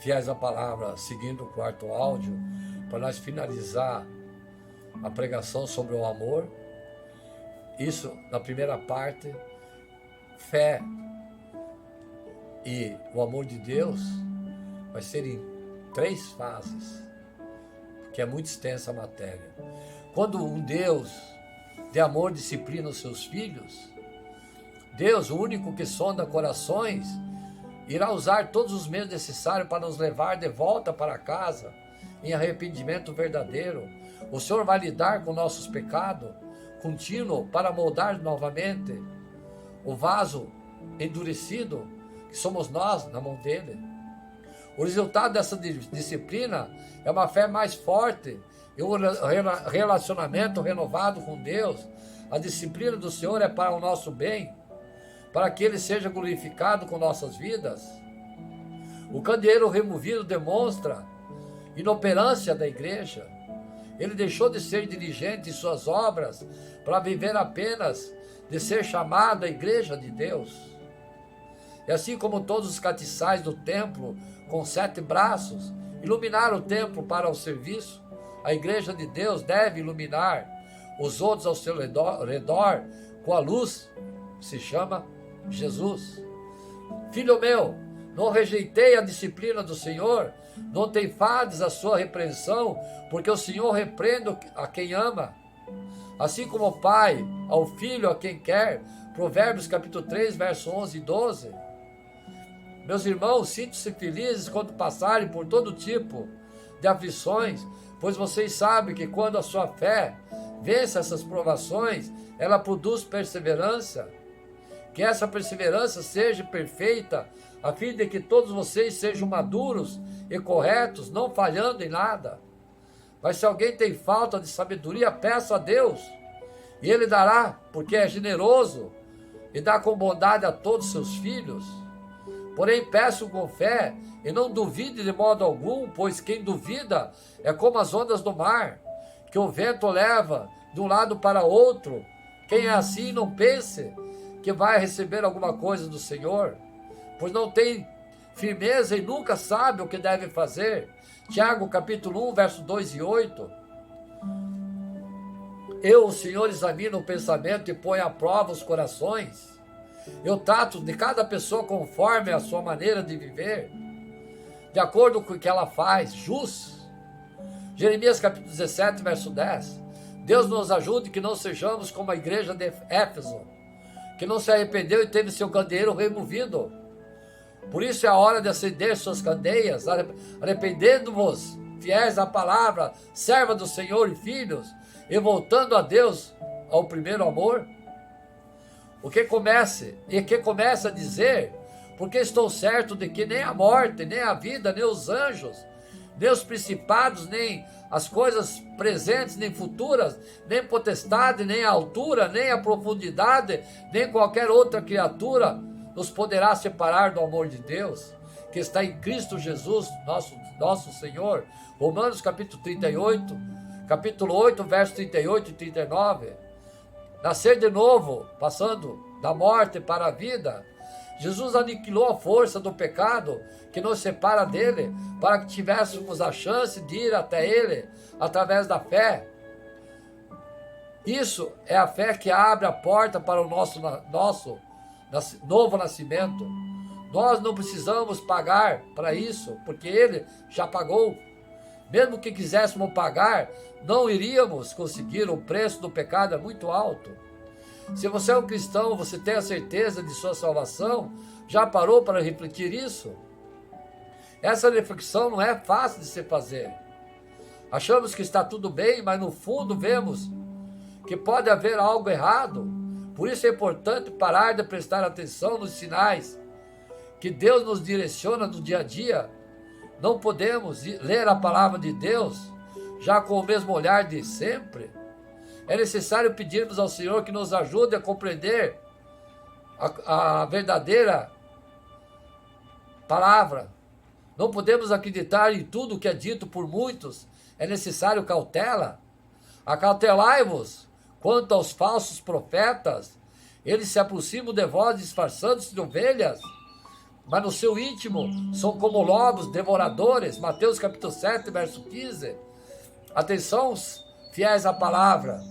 fiéis à palavra, seguindo o quarto áudio, para nós finalizar a pregação sobre o amor. Isso na primeira parte, fé e o amor de Deus vai ser em 3 fases, que é muito extensa a matéria. Quando um Deus de amor disciplina os seus filhos, Deus, o único que sonda corações, irá usar todos os meios necessários para nos levar de volta para casa, em arrependimento verdadeiro. O Senhor vai lidar com nossos pecados contínuo para moldar novamente o vaso endurecido, que somos nós, na mão dele. O resultado dessa disciplina é uma fé mais forte e um relacionamento renovado com Deus. A disciplina do Senhor é para o nosso bem, para que Ele seja glorificado com nossas vidas. O candeeiro removido demonstra inoperância da igreja. Ele deixou de ser diligente em suas obras para viver apenas de ser chamado a igreja de Deus. E assim como todos os castiçais do templo com 7 braços iluminaram o templo para o serviço, a igreja de Deus deve iluminar os outros ao seu redor com a luz que se chama Jesus. Filho meu, não rejeitei a disciplina do Senhor, não te enfades a sua repreensão, porque o Senhor repreende a quem ama, assim como o pai ao filho a quem quer. Provérbios capítulo 3, verso 11 e 12. Meus irmãos, sintam-se felizes quando passarem por todo tipo de aflições, pois vocês sabem que quando a sua fé vence essas provações, ela produz perseverança. Que essa perseverança seja perfeita, a fim de que todos vocês sejam maduros e corretos, não falhando em nada. Mas se alguém tem falta de sabedoria, peça a Deus, e Ele dará, porque é generoso e dá com bondade a todos seus filhos. Porém, peço com fé, e não duvide de modo algum, pois quem duvida é como as ondas do mar, que o vento leva de um lado para outro. Quem é assim, não pense que vai receber alguma coisa do Senhor, pois não tem firmeza e nunca sabe o que deve fazer. Tiago capítulo 1, verso 2 e 8. Eu, o Senhor, examino o pensamento e ponho à prova os corações. Eu trato de cada pessoa conforme a sua maneira de viver, de acordo com o que ela faz, jus. Jeremias capítulo 17, verso 10. Deus nos ajude que não sejamos como a igreja de Éfeso, que não se arrependeu e teve seu candeeiro removido. Por isso é a hora de acender suas candeias, arrependendo-vos, fiéis à palavra, serva do Senhor e filhos, e voltando a Deus, ao primeiro amor. Que começa a dizer, porque estou certo de que nem a morte, nem a vida, nem os anjos, nem os principados, nem as coisas presentes, nem futuras, nem potestade, nem a altura, nem a profundidade, nem qualquer outra criatura nos poderá separar do amor de Deus, que está em Cristo Jesus, nosso Senhor. Romanos capítulo 38, capítulo 8, verso 38 e 39. Nascer de novo, passando da morte para a vida. Jesus aniquilou a força do pecado que nos separa dele, para que tivéssemos a chance de ir até ele através da fé. Isso é a fé que abre a porta para o nosso novo nascimento. Nós não precisamos pagar para isso, porque ele já pagou. Mesmo que quiséssemos pagar, não iríamos conseguir. O preço do pecado é muito alto. Se você é um cristão, você tem a certeza de sua salvação, já parou para refletir isso? Essa reflexão não é fácil de se fazer. Achamos que está tudo bem, mas no fundo vemos que pode haver algo errado. Por isso é importante parar de prestar atenção nos sinais que Deus nos direciona no dia a dia. Não podemos ler a palavra de Deus já com o mesmo olhar de sempre. É necessário pedirmos ao Senhor que nos ajude a compreender a verdadeira palavra. Não podemos acreditar em tudo que é dito por muitos. É necessário cautela. Acautelai-vos quanto aos falsos profetas. Eles se aproximam de vós disfarçando-se de ovelhas, mas no seu íntimo são como lobos devoradores. Mateus capítulo 7, verso 15. Atenção, fiéis à palavra,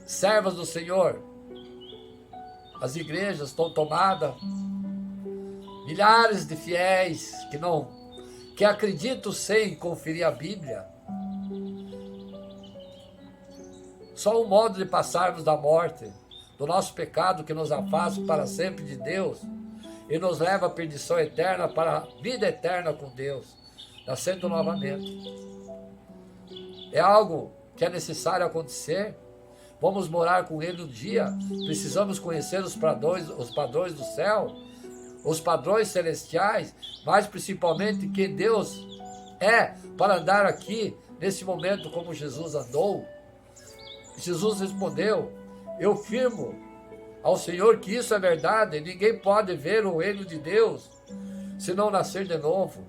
servas do Senhor. As igrejas estão tomadas, milhares de fiéis que acreditam sem conferir a Bíblia. Só um modo de passarmos da morte, do nosso pecado que nos afasta para sempre de Deus e nos leva à perdição eterna para a vida eterna com Deus, nascendo novamente. É algo que é necessário acontecer. Vamos morar com Ele um dia. Precisamos conhecer os padrões do céu, os padrões celestiais, mas principalmente quem Deus é para andar aqui nesse momento como Jesus andou. Jesus respondeu: eu firmo ao Senhor que isso é verdade. Ninguém pode ver o reino de Deus se não nascer de novo.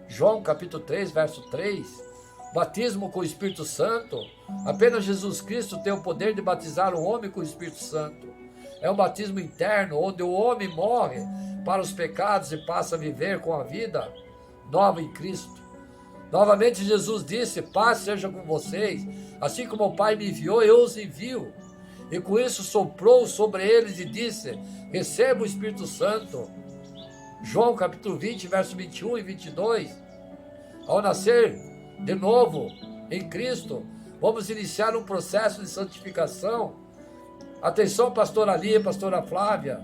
João capítulo 3, verso 3. Batismo com o Espírito Santo. Apenas Jesus Cristo tem o poder de batizar o homem com o Espírito Santo. É um batismo interno, onde o homem morre para os pecados e passa a viver com a vida nova em Cristo. Novamente Jesus disse: paz seja com vocês, assim como o Pai me enviou, eu os envio. E com isso soprou sobre eles e disse: receba o Espírito Santo. João capítulo 20, verso 21 e 22. Ao nascer de novo em Cristo, vamos iniciar um processo de santificação. Atenção, pastora Lia, pastora Flávia,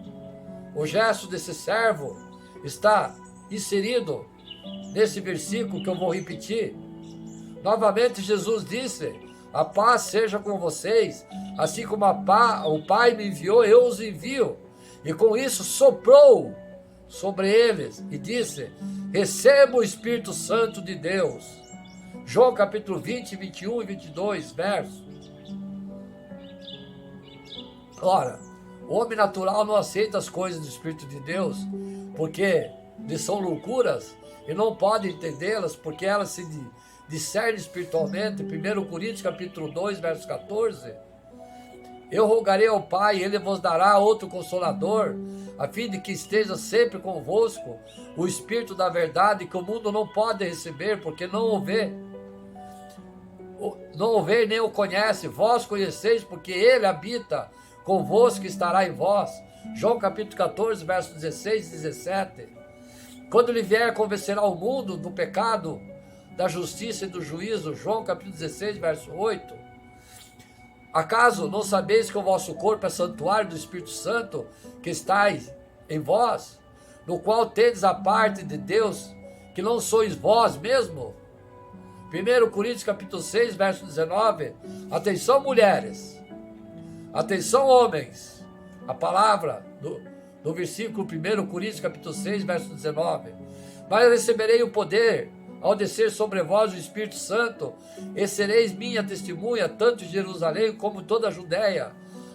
o gesto desse servo está inserido nesse versículo que eu vou repetir. Novamente Jesus disse: a paz seja com vocês, assim como o Pai me enviou, eu os envio. E com isso soprou sobre eles e disse: receba o Espírito Santo de Deus. João capítulo 20, 21 e 22, versos. Ora, o homem natural não aceita as coisas do Espírito de Deus, porque lhes são loucuras, e não pode entendê-las, porque elas se discernem espiritualmente. 1 Coríntios capítulo 2, verso 14. Eu rogarei ao Pai, Ele vos dará outro Consolador, a fim de que esteja sempre convosco o Espírito da verdade, que o mundo não pode receber, porque não o vê nem o conhece. Vós conheceis, porque Ele habita convosco e estará em vós. João capítulo 14, versos 16 e 17. Quando Ele vier, convencerá o mundo do pecado, da justiça e do juízo. João capítulo 16, verso 8. Acaso não sabeis que o vosso corpo é santuário do Espírito Santo, que estáis em vós, no qual tendes a parte de Deus, que não sois vós mesmo? 1 Coríntios capítulo 6, verso 19. Atenção, mulheres. Atenção, homens. A palavra do versículo 1 Coríntios capítulo 6, verso 19. Mas eu receberei o poder ao descer sobre vós o Espírito Santo, e sereis minha testemunha, tanto em Jerusalém como em toda a Judéia,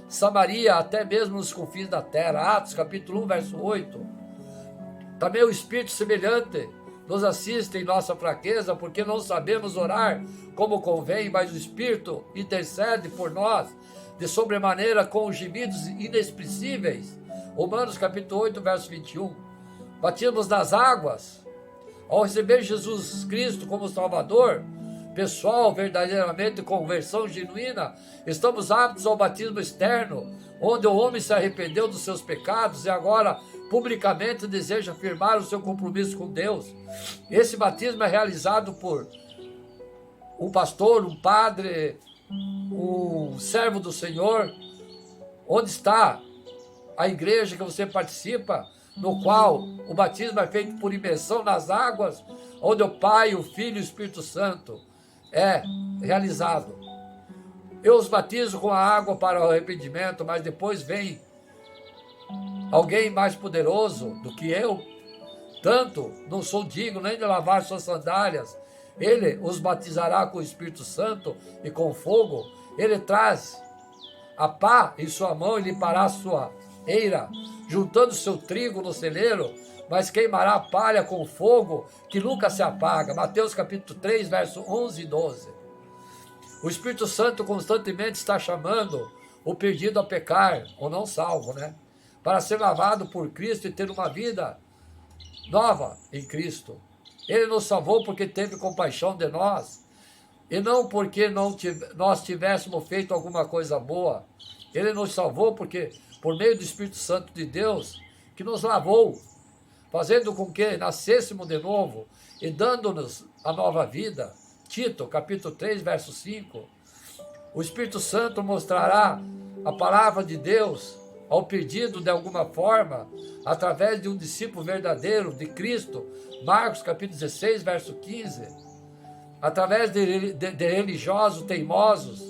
Samaria, até mesmo nos confins da terra. Atos capítulo 1, verso 8. Também o Espírito semelhante nos assiste em nossa fraqueza, porque não sabemos orar como convém, mas o Espírito intercede por nós de sobremaneira com gemidos inexpressíveis. Romanos capítulo 8, verso 21. Batismos nas águas. Ao receber Jesus Cristo como Salvador pessoal, verdadeiramente conversão genuína, estamos aptos ao batismo externo, onde o homem se arrependeu dos seus pecados e agora publicamente deseja afirmar o seu compromisso com Deus. Esse batismo é realizado por um pastor, um padre, um servo do Senhor. Onde está a igreja que você participa, no qual o batismo é feito por imersão nas águas, onde o Pai, o Filho e o Espírito Santo é realizado. Eu os batizo com a água para o arrependimento, mas depois vem alguém mais poderoso do que eu, tanto não sou digno nem de lavar suas sandálias. Ele os batizará com o Espírito Santo e com fogo. Ele traz a pá em sua mão e limpará a sua eira, juntando seu trigo no celeiro, mas queimará a palha com fogo que nunca se apaga. Mateus capítulo 3, verso 11 e 12. O Espírito Santo constantemente está chamando o perdido a pecar, ou não salvo, para ser lavado por Cristo e ter uma vida nova em Cristo. Ele nos salvou porque teve compaixão de nós, e não porque nós tivéssemos feito alguma coisa boa. Ele nos salvou porque, por meio do Espírito Santo de Deus, que nos lavou, fazendo com que nascêssemos de novo e dando-nos a nova vida. Tito, capítulo 3, verso 5. O Espírito Santo mostrará a palavra de Deus ao perdido de alguma forma, através de um discípulo verdadeiro de Cristo. Marcos, capítulo 16, verso 15. Através de religiosos teimosos,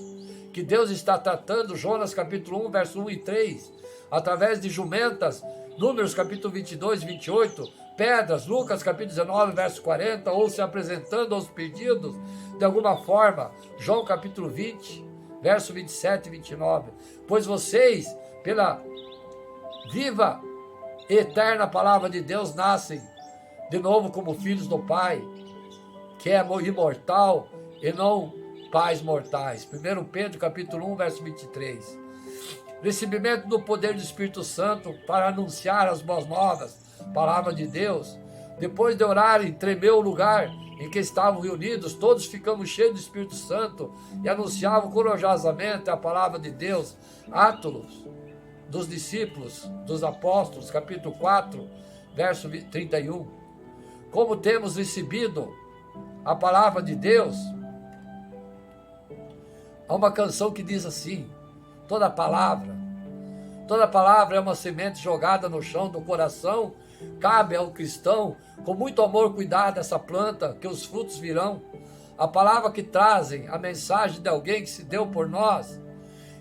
que Deus está tratando. Jonas, capítulo 1, verso 1 e 3. Através de jumentas. Números, capítulo 22 e 28. Pedras, Lucas, capítulo 19, verso 40. Ou se apresentando aos perdidos de alguma forma. João, capítulo 20, verso 27 e 29. Pois vocês, pela viva e eterna palavra de Deus, nascem de novo como filhos do Pai, que é imortal e não pais mortais. 1 Pedro, capítulo 1, verso 23. Recebimento do poder do Espírito Santo para anunciar as boas novas, palavra de Deus. Depois de orarem, tremeu o lugar em que estavam reunidos, todos ficamos cheios do Espírito Santo e anunciavam corajosamente a palavra de Deus. Atos dos discípulos, dos apóstolos, capítulo 4, verso 31. Como temos recebido a palavra de Deus? Há uma canção que diz assim: toda palavra é uma semente jogada no chão do coração. Cabe ao cristão, com muito amor, cuidar dessa planta, que os frutos virão. A palavra que trazem, a mensagem de alguém que se deu por nós,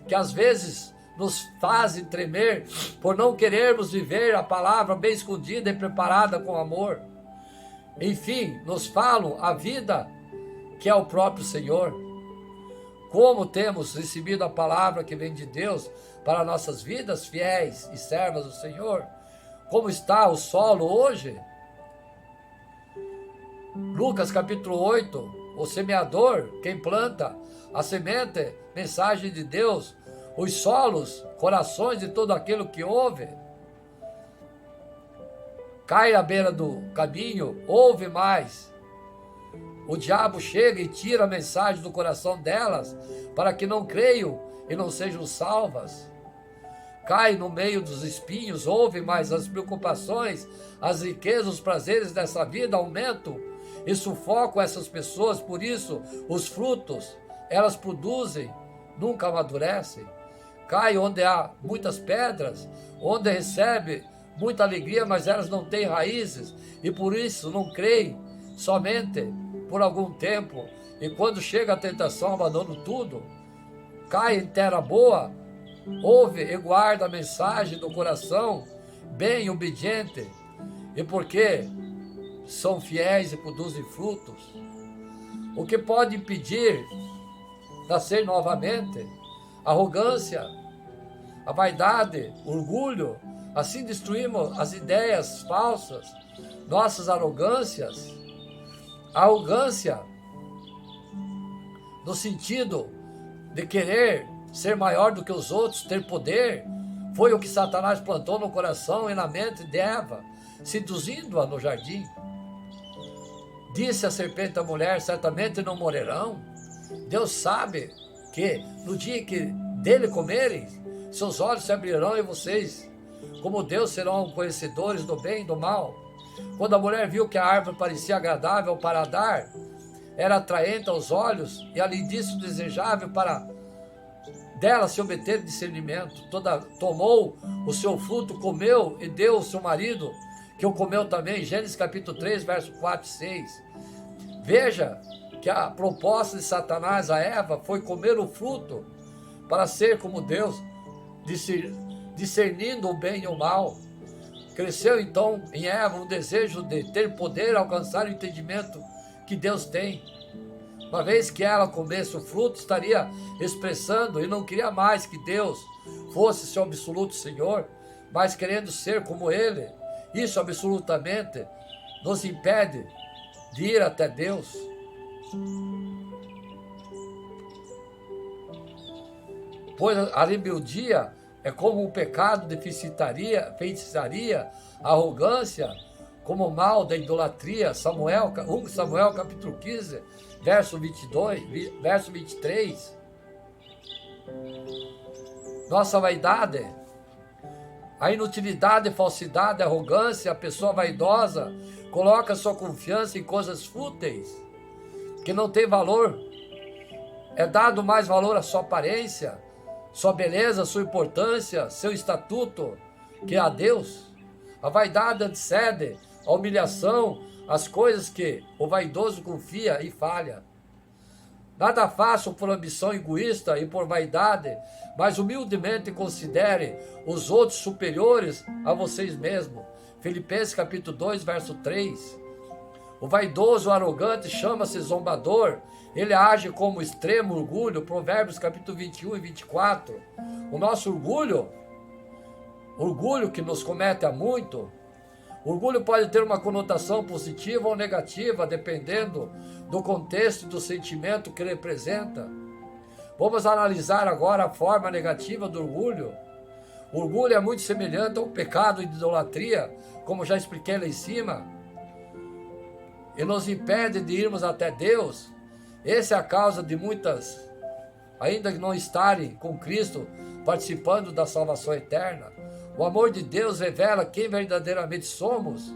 que às vezes nos fazem tremer por não querermos viver a palavra bem escondida e preparada com amor. Enfim, nos falam a vida que é o próprio Senhor. Como temos recebido a palavra que vem de Deus para nossas vidas, fiéis e servas do Senhor? Como está o solo hoje? Lucas capítulo 8, o semeador, quem planta, a semente, mensagem de Deus, os solos, corações de todo aquilo que ouve. Cai à beira do caminho, ouve mais. O diabo chega e tira a mensagem do coração delas, para que não creiam e não sejam salvas. Cai no meio dos espinhos, ouve mais as preocupações, as riquezas, os prazeres dessa vida aumentam e sufocam essas pessoas. Por isso, os frutos, elas produzem, nunca amadurecem. Cai onde há muitas pedras, onde recebe muita alegria, mas elas não têm raízes, e por isso não creem, somente por algum tempo, e quando chega a tentação, abandonam tudo. Cai em terra boa, ouve e guarda a mensagem do coração, bem obediente, e porque são fiéis e produzem frutos. O que pode impedir nascer novamente? Arrogância, a vaidade, orgulho. Assim destruímos as ideias falsas, nossas arrogâncias. A arrogância, no sentido de querer ser maior do que os outros, ter poder, foi o que Satanás plantou no coração e na mente de Eva, seduzindo-a no jardim. Disse a serpente à mulher: certamente não morrerão. Deus sabe que no dia que dele comerem, seus olhos se abrirão e vocês, como Deus, serão conhecedores do bem e do mal. Quando a mulher viu que a árvore parecia agradável ao paladar, era atraente aos olhos e além disso desejável para dela se obter discernimento, tomou o seu fruto, comeu e deu ao seu marido, que o comeu também. Gênesis capítulo 3, verso 4 e 6. Veja que a proposta de Satanás a Eva foi comer o fruto para ser como Deus, discernindo o bem e o mal. Cresceu então em Eva um desejo de ter poder, alcançar o entendimento que Deus tem. Uma vez que ela comesse o fruto, estaria expressando e não queria mais que Deus fosse seu absoluto Senhor, mas querendo ser como Ele. Isso absolutamente nos impede de ir até Deus. Pois a rebeldia é como um pecado de feitiçaria, arrogância, como o mal da idolatria, 1 Samuel capítulo 15, verso 23. Nossa vaidade, a inutilidade, a falsidade, a arrogância, a pessoa vaidosa, coloca sua confiança em coisas fúteis, que não tem valor. É dado mais valor à sua aparência, sua beleza, sua importância, seu estatuto, que a Deus. A vaidade antecede a humilhação, as coisas que o vaidoso confia e falha. Nada façam por ambição egoísta e por vaidade, mas humildemente considere os outros superiores a vocês mesmos. Filipenses capítulo 2, verso 3. O vaidoso, o arrogante, chama-se zombador. Ele age como extremo orgulho. Provérbios capítulo 21 e 24. O nosso orgulho que nos comete a muito, orgulho pode ter uma conotação positiva ou negativa, dependendo do contexto e do sentimento que representa. Vamos analisar agora a forma negativa do orgulho. O orgulho é muito semelhante ao pecado de idolatria, como já expliquei lá em cima, e nos impede de irmos até Deus. Essa é a causa de muitas ainda não estarem com Cristo, participando da salvação eterna. O amor de Deus revela quem verdadeiramente somos.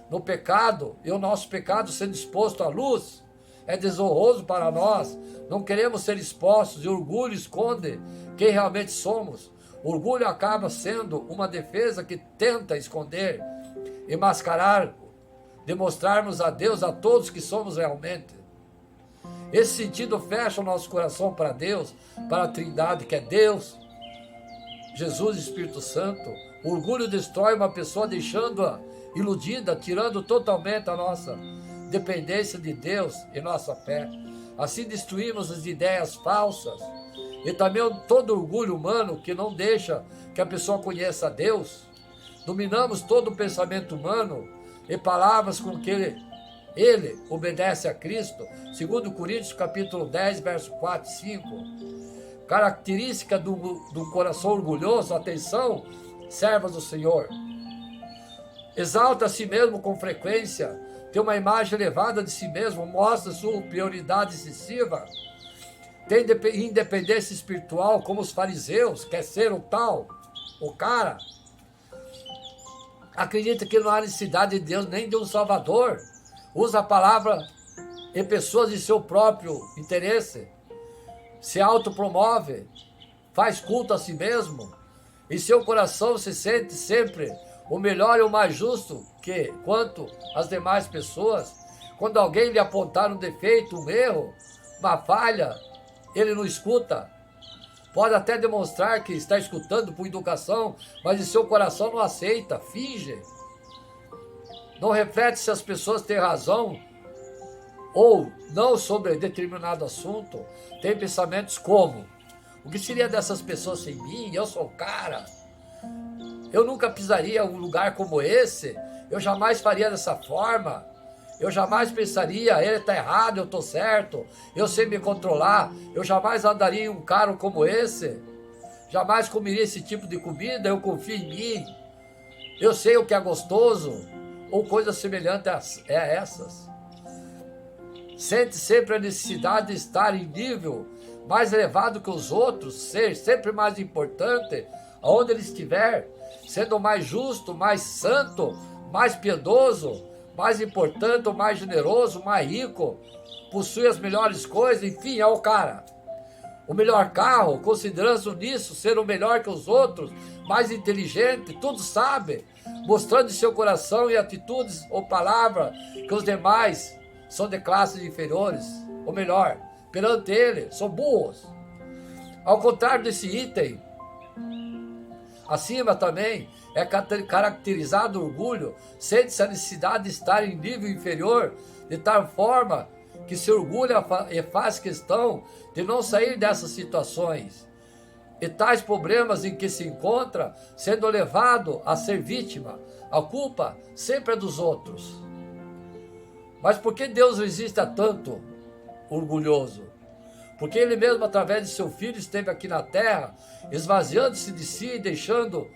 No pecado, e o nosso pecado sendo exposto à luz, é desonroso para nós. Não queremos ser expostos, e o orgulho esconde quem realmente somos. O orgulho acaba sendo uma defesa que tenta esconder e mascarar, demonstrarmos a Deus, a todos que somos realmente. Esse sentido fecha o nosso coração para Deus, para a Trindade, que é Deus, Jesus e Espírito Santo. O orgulho destrói uma pessoa, deixando-a iludida, tirando totalmente a nossa dependência de Deus e nossa fé. Assim destruímos as ideias falsas e também todo orgulho humano que não deixa que a pessoa conheça a Deus. Dominamos todo o pensamento humano e palavras com que ele obedece a Cristo. 2 Coríntios capítulo 10, verso 4 e 5. Característica do coração orgulhoso, atenção, servas do Senhor. Exalta a si mesmo com frequência, tem uma imagem elevada de si mesmo, mostra sua prioridade excessiva, tem independência espiritual, como os fariseus, quer ser o tal, o cara. Acredita que não há necessidade de Deus nem de um Salvador. Usa a palavra em pessoas de seu próprio interesse. Se autopromove, faz culto a si mesmo. Em seu coração se sente sempre o melhor e o mais justo quanto as demais pessoas. Quando alguém lhe apontar um defeito, um erro, uma falha, ele não escuta. Pode até demonstrar que está escutando por educação, mas em seu coração não aceita, finge. Não reflete se as pessoas têm razão ou não sobre determinado assunto. Tem pensamentos como: o que seria dessas pessoas sem mim? Eu sou o cara. Eu nunca pisaria em um lugar como esse. Eu jamais faria dessa forma. Eu jamais pensaria, ele está errado, eu estou certo. Eu sei me controlar. Eu jamais andaria em um carro como esse. Jamais comeria esse tipo de comida. Eu confio em mim. Eu sei o que é gostoso. Ou coisa semelhante a essas. Sente sempre a necessidade de estar em nível mais elevado que os outros, ser sempre mais importante, aonde ele estiver, sendo mais justo, mais santo, mais piedoso, mais importante, mais generoso, mais rico, possui as melhores coisas, enfim, é o cara. O melhor carro, considerando nisso ser o melhor que os outros, mais inteligente, tudo sabe, mostrando em seu coração e atitudes ou palavras que os demais são de classes inferiores, ou melhor, perante ele, são burros. Ao contrário desse item, acima também é caracterizado o orgulho, sente-se a necessidade de estar em nível inferior, de tal forma que se orgulha e faz questão de não sair dessas situações e tais problemas em que se encontra, sendo levado a ser vítima. A culpa sempre é dos outros. Mas por que Deus resiste a tanto orgulhoso? Porque Ele mesmo, através de seu Filho, esteve aqui na terra, esvaziando-se de si, deixando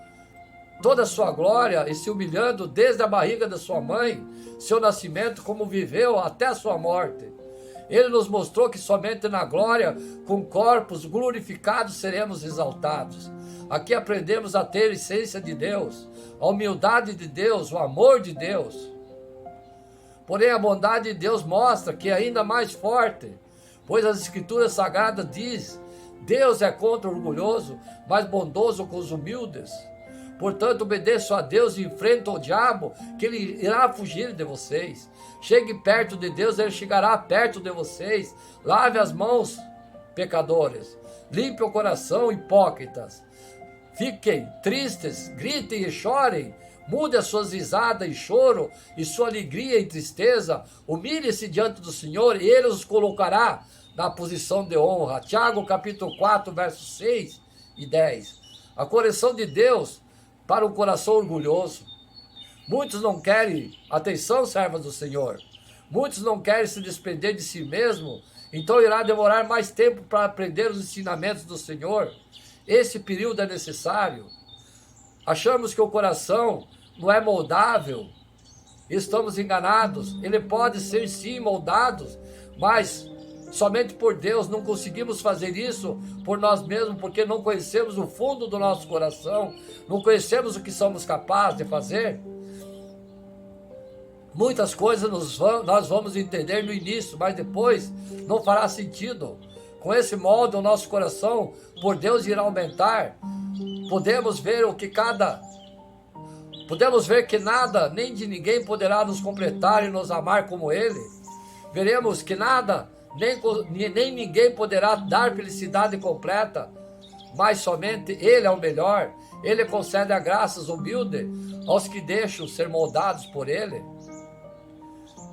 toda a sua glória e se humilhando desde a barriga da sua mãe, seu nascimento, como viveu até a sua morte. Ele nos mostrou que somente na glória, com corpos glorificados, seremos exaltados. Aqui aprendemos a ter a essência de Deus, a humildade de Deus, o amor de Deus. Porém, a bondade de Deus mostra que é ainda mais forte, pois as Escrituras Sagradas diz: Deus é contra o orgulhoso, mas bondoso com os humildes. Portanto, obedeçam a Deus e enfrentam o diabo, que ele irá fugir de vocês. Chegue perto de Deus, ele chegará perto de vocês. Lave as mãos, pecadores. Limpe o coração, hipócritas. Fiquem tristes, gritem e chorem. Mude as suas risadas em choro e sua alegria em tristeza. Humilhe-se diante do Senhor e Ele os colocará na posição de honra. Tiago capítulo 4, versos 6 e 10. A correção de Deus para o coração orgulhoso. Muitos não querem atenção, servos do Senhor. Muitos não querem se despender de si mesmo, então irá demorar mais tempo para aprender os ensinamentos do Senhor. Esse período é necessário. Achamos que o coração não é moldável. Estamos enganados. Ele pode ser sim moldado, mas somente por Deus. Não conseguimos fazer isso por nós mesmos, porque não conhecemos o fundo do nosso coração, não conhecemos o que somos capazes de fazer. Muitas coisas nós vamos entender no início, mas depois não fará sentido. Com esse molde, o nosso coração, por Deus, irá aumentar. Podemos ver que nada, nem de ninguém poderá nos completar e nos amar como Ele. Veremos que nada, nem ninguém poderá dar felicidade completa, mas somente Ele é o melhor. Ele concede a graças humildes aos que deixam ser moldados por Ele.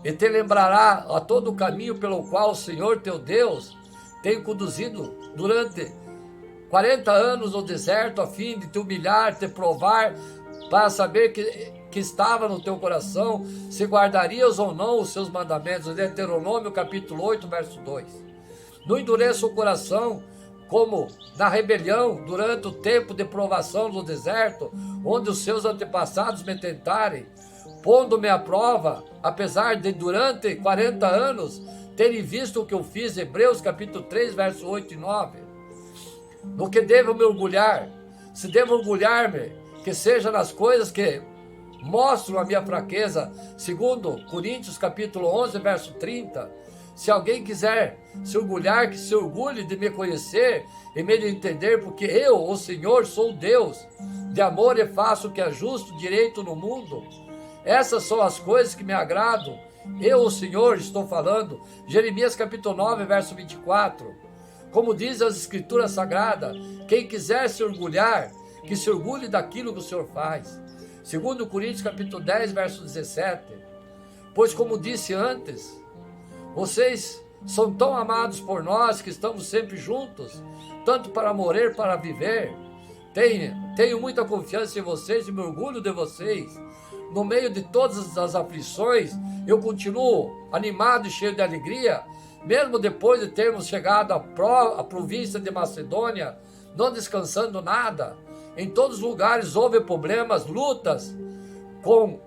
E te lembrará a todo o caminho pelo qual o Senhor teu Deus tem conduzido durante 40 anos no deserto, a fim de te humilhar, te provar, para saber que estava no teu coração, se guardarias ou não os seus mandamentos. Deuteronômio capítulo 8, verso 2. Não endureça o coração, como na rebelião, durante o tempo de provação no deserto, onde os seus antepassados me tentarem, pondo-me à prova, apesar de durante 40 anos terem visto o que eu fiz. Hebreus capítulo 3, verso 8 e 9. No que devo me orgulhar? Se devo orgulhar-me, que seja nas coisas que mostram a minha fraqueza, segundo Coríntios capítulo 11, verso 30. Se alguém quiser se orgulhar, que se orgulhe de me conhecer e me entender, porque eu, o Senhor, sou Deus de amor e faço o que é justo, direito no mundo. Essas são as coisas que me agradam. Eu, o Senhor, estou falando. Jeremias capítulo 9, verso 24. Como diz as Escrituras Sagradas, quem quiser se orgulhar, que se orgulhe daquilo que o Senhor faz. Segundo Coríntios capítulo 10, verso 17. Pois como disse antes, vocês são tão amados por nós que estamos sempre juntos, tanto para morrer, para viver. Tenho muita confiança em vocês e me orgulho de vocês. No meio de todas as aflições, eu continuo animado e cheio de alegria, mesmo depois de termos chegado à província de Macedônia, não descansando nada. Em todos os lugares houve problemas, lutas com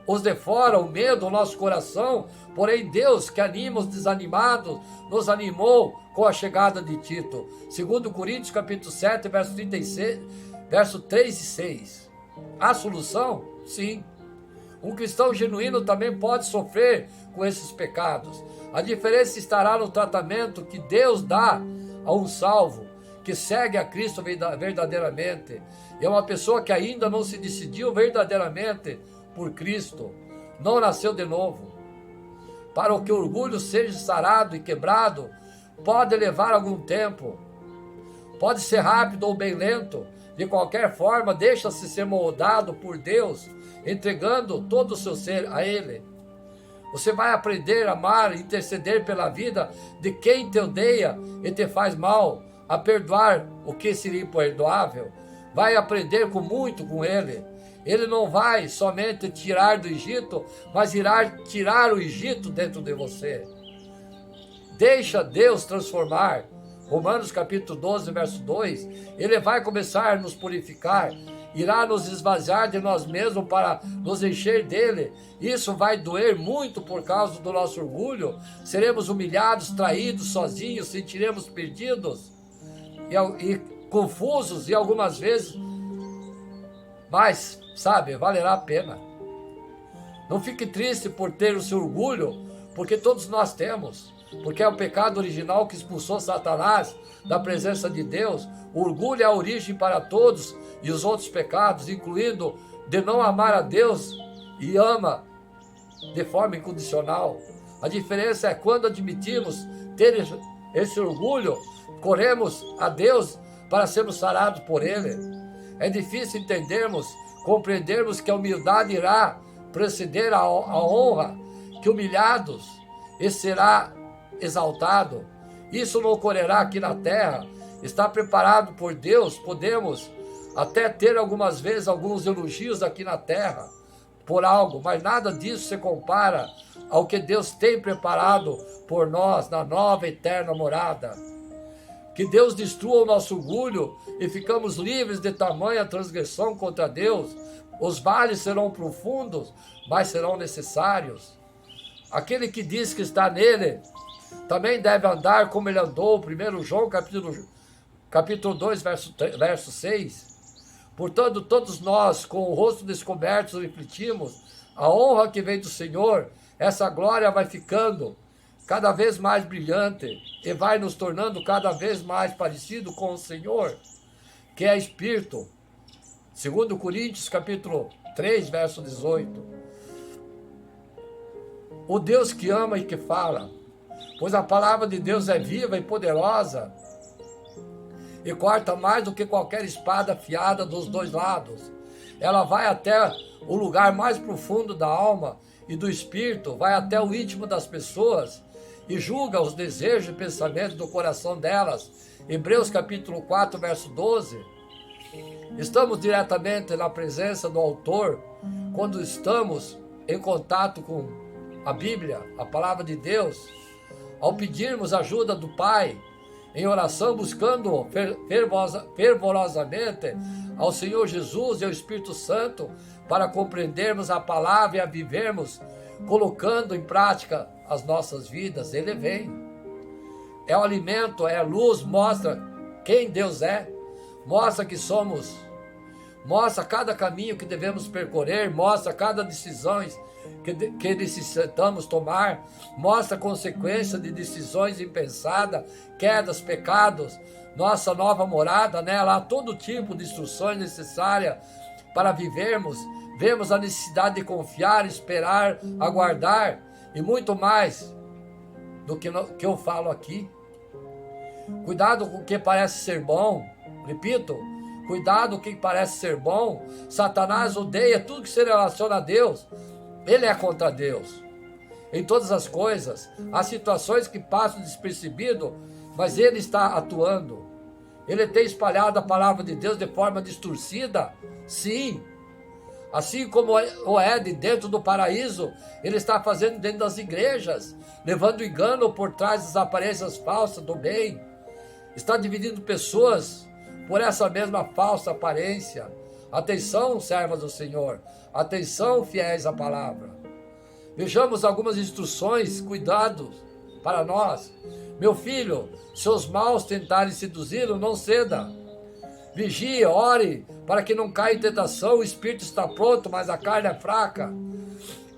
os de fora, o medo, o nosso coração. Porém, Deus, que anima os desanimados, nos animou com a chegada de Tito. Segundo Coríntios capítulo 7, verso 36, verso 3 e 6. A solução? Sim. Um cristão genuíno também pode sofrer com esses pecados. A diferença estará no tratamento que Deus dá a um salvo, que segue a Cristo verdadeiramente. É uma pessoa que ainda não se decidiu verdadeiramente por Cristo, não nasceu de novo. Para que o orgulho seja sarado e quebrado, pode levar algum tempo. Pode ser rápido ou bem lento. De qualquer forma, deixa-se ser moldado por Deus, entregando todo o seu ser a Ele. Você vai aprender a amar e interceder pela vida de quem te odeia e te faz mal, a perdoar o que seria imperdoável. Vai aprender muito com Ele. Ele não vai somente tirar do Egito, mas irá tirar o Egito dentro de você. Deixa Deus transformar. Romanos capítulo 12, verso 2, Ele vai começar a nos purificar. irá nos esvaziar de nós mesmos para nos encher dele. Isso vai doer muito por causa do nosso orgulho. Seremos humilhados, traídos, sozinhos, sentiremos perdidos e confusos e algumas vezes, mas, sabe, valerá a pena. Não fique triste por ter o seu orgulho, porque todos nós temos. Porque é o pecado original que expulsou Satanás da presença de Deus. O orgulho é a origem para todos e os outros pecados, incluindo de não amar a Deus e ama de forma incondicional. A diferença é quando admitimos ter esse orgulho, corremos a Deus para sermos sarados por Ele. É difícil entendermos, compreendermos que a humildade irá preceder a honra, que humilhados e será exaltado. Isso não ocorrerá aqui na terra. Está preparado por Deus. Podemos até ter algumas vezes alguns elogios aqui na terra por algo, mas nada disso se compara ao que Deus tem preparado por nós na nova eterna morada. Que Deus destrua o nosso orgulho e ficamos livres de tamanha transgressão contra Deus. Os vales serão profundos, mas serão necessários. Aquele que diz que está nele também deve andar como ele andou. 1 João capítulo 2, verso 6. Portanto, todos nós, com o rosto descoberto, refletimos a honra que vem do Senhor. Essa glória vai ficando cada vez mais brilhante e vai nos tornando cada vez mais parecido com o Senhor, que é Espírito. 2 Coríntios capítulo 3, verso 18. O Deus que ama e que fala, pois a palavra de Deus é viva e poderosa e corta mais do que qualquer espada afiada dos dois lados. Ela vai até o lugar mais profundo da alma e do espírito, vai até o íntimo das pessoas e julga os desejos e pensamentos do coração delas. Hebreus capítulo 4, verso 12. Estamos diretamente na presença do autor quando estamos em contato com a Bíblia, a palavra de Deus, ao pedirmos ajuda do Pai, em oração, buscando fervorosamente ao Senhor Jesus e ao Espírito Santo para compreendermos a palavra e a vivermos, colocando em prática as nossas vidas. Ele vem. É o alimento, é a luz, mostra quem Deus é, mostra que somos, mostra cada caminho que devemos percorrer, mostra cada decisão que necessitamos tomar, mostra a consequência de decisões impensadas, quedas, pecados, nossa nova morada, nela há todo tipo de instruções necessárias para vivermos. Vemos a necessidade de confiar, esperar, aguardar e muito mais do que eu falo aqui. Cuidado com o que parece ser bom, repito, cuidado com o que parece ser bom. Satanás odeia tudo que se relaciona a Deus. Ele é contra Deus. Em todas as coisas, há situações que passam despercebido, mas ele está atuando. Ele tem espalhado a palavra de Deus de forma distorcida, sim. Assim como o Éden dentro do paraíso, ele está fazendo dentro das igrejas, levando engano por trás das aparências falsas do bem. Está dividindo pessoas por essa mesma falsa aparência. Atenção, servas do Senhor. Atenção, fiéis à palavra. Vejamos algumas instruções, cuidados para nós. Meu filho, se os maus tentarem seduzi-lo, não ceda. Vigie, ore, para que não caia em tentação. O espírito está pronto, mas a carne é fraca.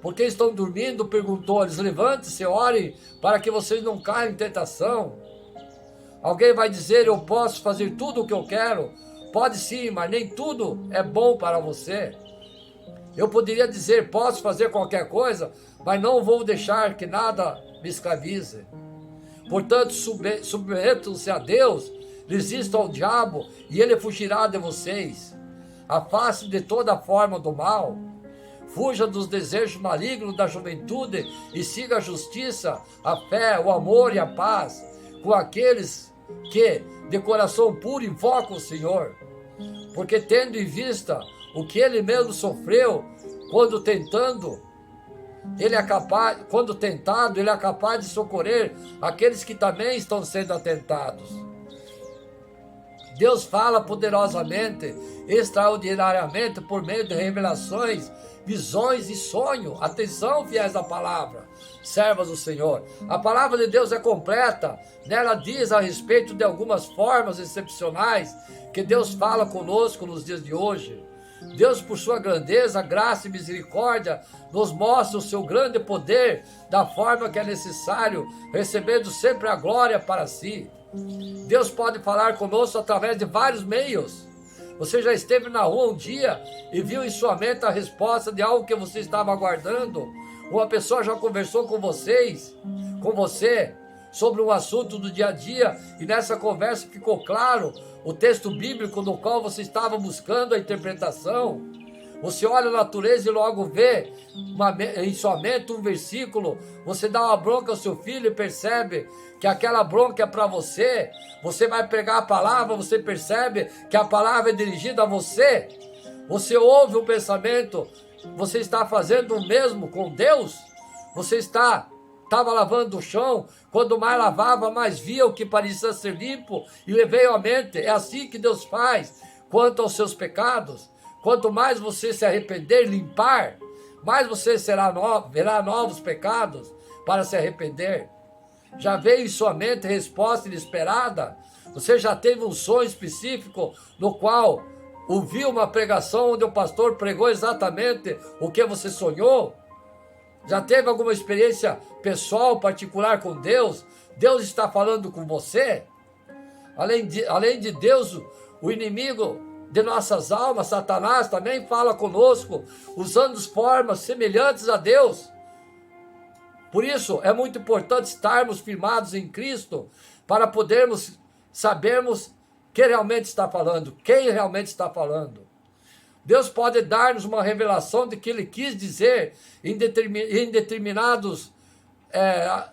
Porque estão dormindo, perguntou-lhes, levante-se, ore, para que vocês não caiam em tentação. Alguém vai dizer, eu posso fazer tudo o que eu quero. Pode sim, mas nem tudo é bom para você. Eu poderia dizer, posso fazer qualquer coisa, mas não vou deixar que nada me escravize. Portanto, submetam-se a Deus, resistam ao diabo, e ele fugirá de vocês. Afaste de toda forma do mal. Fuja dos desejos malignos da juventude e siga a justiça, a fé, o amor e a paz com aqueles que, de coração puro, invocam o Senhor. Porque tendo em vista o que ele mesmo sofreu, quando tentado, ele é capaz de socorrer aqueles que também estão sendo atentados. Deus fala poderosamente, extraordinariamente, por meio de revelações, visões e sonho. Atenção, fiéis à palavra, servas do Senhor. A palavra de Deus é completa. Nela diz a respeito de algumas formas excepcionais que Deus fala conosco nos dias de hoje. Deus, por sua grandeza, graça e misericórdia, nos mostra o seu grande poder da forma que é necessário, recebendo sempre a glória para si. Deus pode falar conosco através de vários meios. Você já esteve na rua um dia e viu em sua mente a resposta de algo que você estava aguardando? Uma pessoa já conversou com você, sobre um assunto do dia a dia, e nessa conversa ficou claro o texto bíblico no qual você estava buscando a interpretação. Você olha a natureza e logo vê em sua mente um versículo. Você dá uma bronca ao seu filho e percebe que aquela bronca é para você. Você vai pregar a palavra, você percebe que a palavra é dirigida a você. Você ouve um pensamento. Você está fazendo o mesmo com Deus? Você estava lavando o chão, quando mais lavava, mais via o que parecia ser limpo e lhe veio à mente. É assim que Deus faz quanto aos seus pecados. Quanto mais você se arrepender, limpar, mais você verá novos pecados para se arrepender. Já veio em sua mente resposta inesperada? Você já teve um sonho específico no qual ouviu uma pregação onde o pastor pregou exatamente o que você sonhou? Já teve alguma experiência pessoal, particular com Deus? Deus está falando com você? Além de Deus, o inimigo de nossas almas, Satanás, também fala conosco, usando formas semelhantes a Deus. Por isso, é muito importante estarmos firmados em Cristo, para podermos sabermos quem realmente está falando. Deus pode dar-nos uma revelação de que Ele quis dizer em determinadas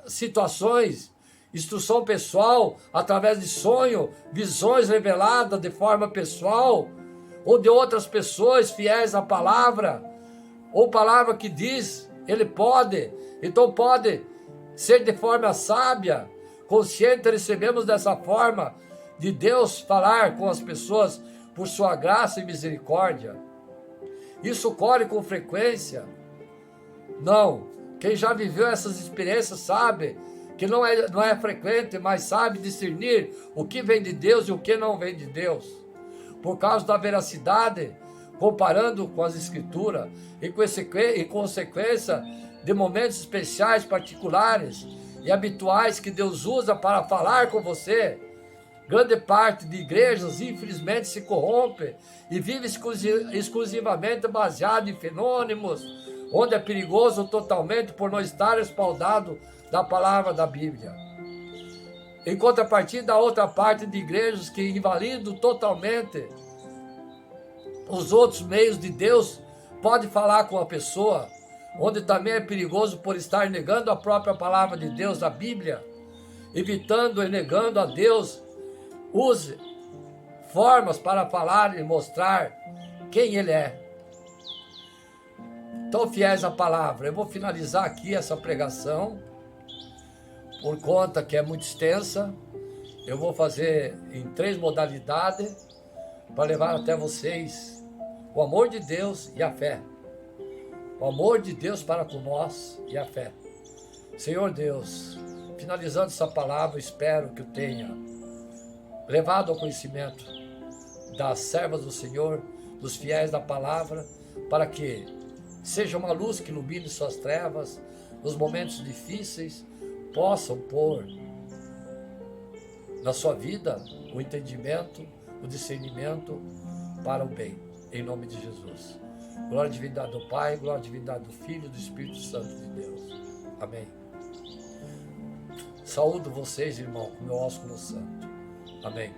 situações, instrução pessoal, através de sonho, visões reveladas de forma pessoal, ou de outras pessoas fiéis à palavra, ou palavra que diz, Ele pode. Então pode ser de forma sábia, consciente. Recebemos dessa forma de Deus falar com as pessoas por sua graça e misericórdia. Isso ocorre com frequência? Não. Quem já viveu essas experiências sabe que não é frequente, mas sabe discernir o que vem de Deus e o que não vem de Deus. Por causa da veracidade, comparando com as Escrituras, e consequência de momentos especiais, particulares e habituais que Deus usa para falar com você. Grande parte de igrejas, infelizmente, se corrompe e vive exclusivamente baseado em fenômenos, onde é perigoso totalmente por não estar respaldado da palavra da Bíblia. Em contrapartida, a outra parte de igrejas que invalidam totalmente os outros meios de Deus, pode falar com a pessoa, onde também é perigoso por estar negando a própria palavra de Deus, a Bíblia, evitando e negando a Deus. Use formas para falar e mostrar quem Ele é. Então, fiéis à palavra, eu vou finalizar aqui essa pregação, por conta que é muito extensa. Eu vou fazer em 3 modalidades, para levar até vocês o amor de Deus e a fé. O amor de Deus para com nós e a fé. Senhor Deus, finalizando essa palavra, espero que eu tenha levado ao conhecimento das servas do Senhor, dos fiéis da palavra, para que seja uma luz que ilumine suas trevas, nos momentos difíceis, possam pôr na sua vida o entendimento, o discernimento para o bem, em nome de Jesus. Glória e divindade do Pai, glória e divindade do Filho e do Espírito Santo de Deus. Amém. Saúdo vocês, irmão, com meu ósculo santo. Amém.